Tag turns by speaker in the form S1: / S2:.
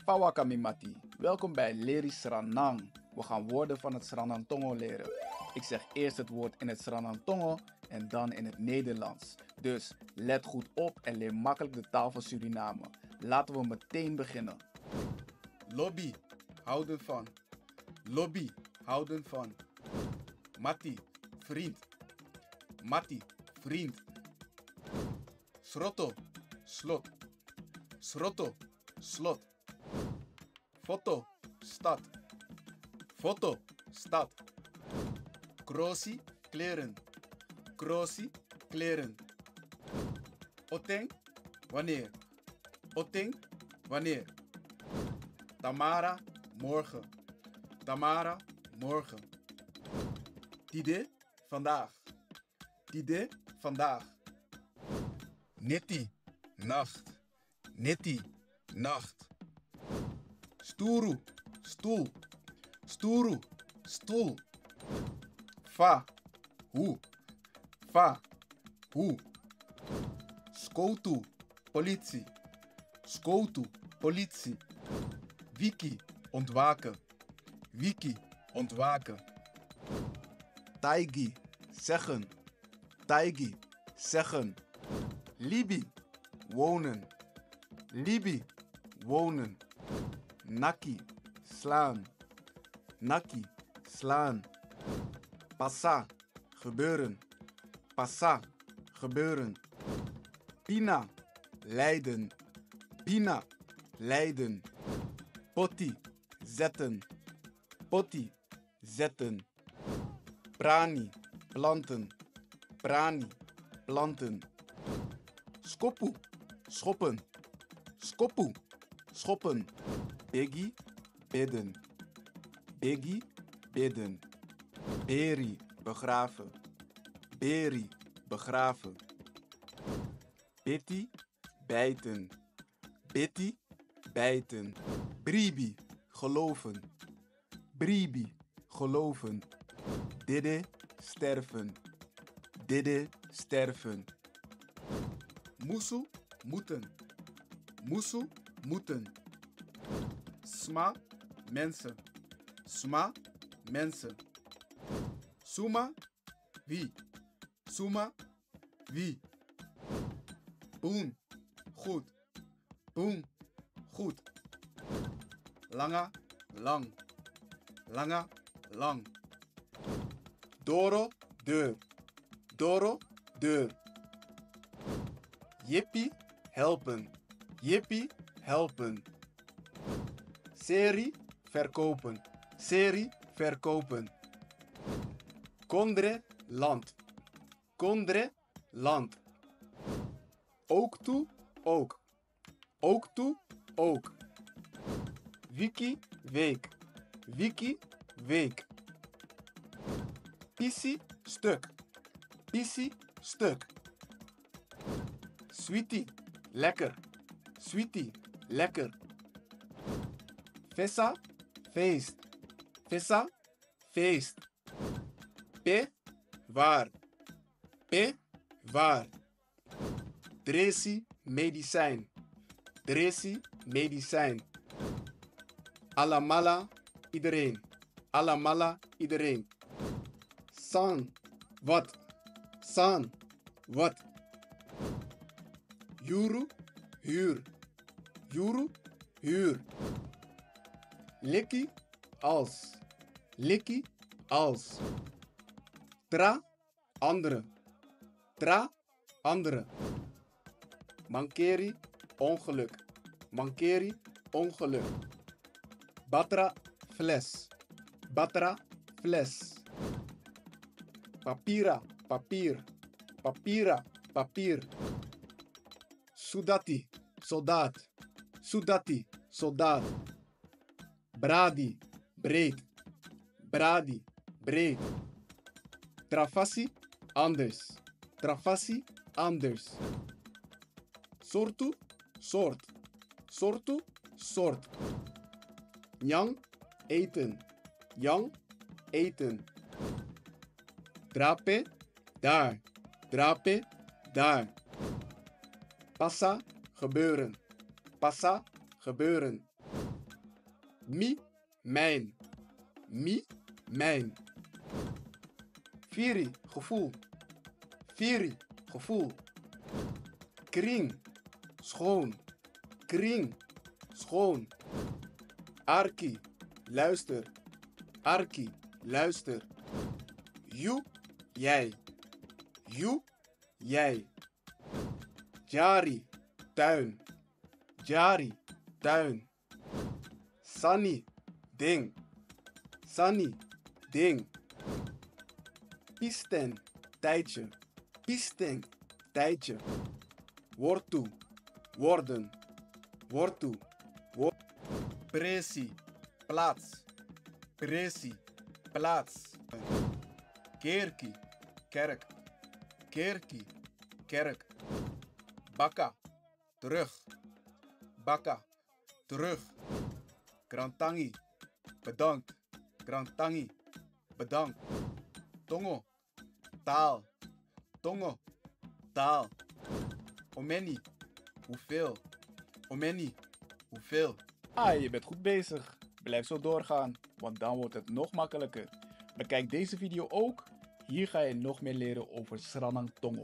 S1: Fawakami Mati, welkom bij Leri Sranang. We gaan woorden van het Sranang Tongo leren. Ik zeg eerst het woord in het Sranang Tongo en dan in het Nederlands. Dus let goed op en leer makkelijk de taal van Suriname. Laten we meteen beginnen.
S2: Lobby, houden van. Lobby, houden van. Mati, vriend. Mati, vriend. Sroto, slot. Sroto, slot. Foto, stad. Foto, stad. Krosi, kleren. Krosi, kleren. Oteng, wanneer. Oteng, wanneer. Tamara, morgen. Tamara, morgen. Tide, vandaag. Tide, vandaag. Netti, nacht. Netti, nacht. Sturu, stoel. Sturu, stoel. Fa, hoe. Fa, hoe. Skotu, politie. Skotu, politie. Wiki, ontwaken. Wiki, ontwaken. Taigi, zeggen. Taigi, zeggen. Libi, wonen. Libi, wonen. Naki, slaan. Naki, slaan. Passa, gebeuren. Passa, gebeuren. Pina, lijden. Pina, lijden. Potti, zetten. Potti, zetten. Prani, planten. Prani, planten. Skopu, schoppen. Skopu, schoppen. Biggie, bidden. Biggie, bidden. Beri, begraven. Beri, begraven. Bitty, bijten. Bitty, bijten. Bribi, geloven. Bribi, geloven. Didde, sterven. Didde, sterven. Musu, moeten. Musu, moeten. Sma, mensen. Sma, mensen. Suma, wie. Suma, wie. Poen, goed. Poen, goed. Langa, lang. Langa, lang. Doro, deur. Doro, deur. Jippie, helpen. Jippie, helpen. Serie, verkopen. Serie, verkopen. Kondre, land. Kondre, land. Ook toe, ook. Ook toe, ook. Wiki, week. Wiki, week. Pissie, stuk. Pissie, stuk. Sweetie, lekker. Sweetie, lekker. Vessa, feest. Vessa, feest. P, waar. P, waar. Dresi, medicijn. Dresi, medicijn. Alamala, iedereen. Alamala, iedereen. San, wat. San, wat. Juru, huur. Juru, huur. Likkie, als. Likkie, als. Tra, andere. Tra, andere. Mankeri, ongeluk. Mankeri, ongeluk. Batra, fles. Batra, fles. Papira, papier. Papira, papier. Sudati, soldaat. Sudati, soldaat. Bradi, breed. Bradi, breed. Travassi, anders. Travassi, anders. Soortu, soort. Soortu, soort. Nyang, eten. Yang, eten. Drape, daar. Drape, daar. Passa, gebeuren. Passa, gebeuren. Mi, mijn. Mi, mijn. Firi, gevoel. Firi, gevoel. Kring, schoon. Kring, schoon. Arki, luister. Arki, luister. You, jij. You, jij. Jari, tuin. Jari, tuin. Sunny, ding. Sunny, ding. Pisten, tijdje. Pisten, tijdje. Word toe, worden. Word toe, word.
S1: Pressie, plaats. Pressie, plaats. Kerkie, kerk. Kerkie, kerk. Bakka, terug. Bakka, terug. Grantangi, bedankt. Grantangi, bedankt. Tongo, taal. Tongo, taal. Omeni, hoeveel? Omeni, hoeveel? Je bent goed bezig. Blijf zo doorgaan, want dan wordt het nog makkelijker. Bekijk deze video ook. Hier ga je nog meer leren over Sranang Tongo.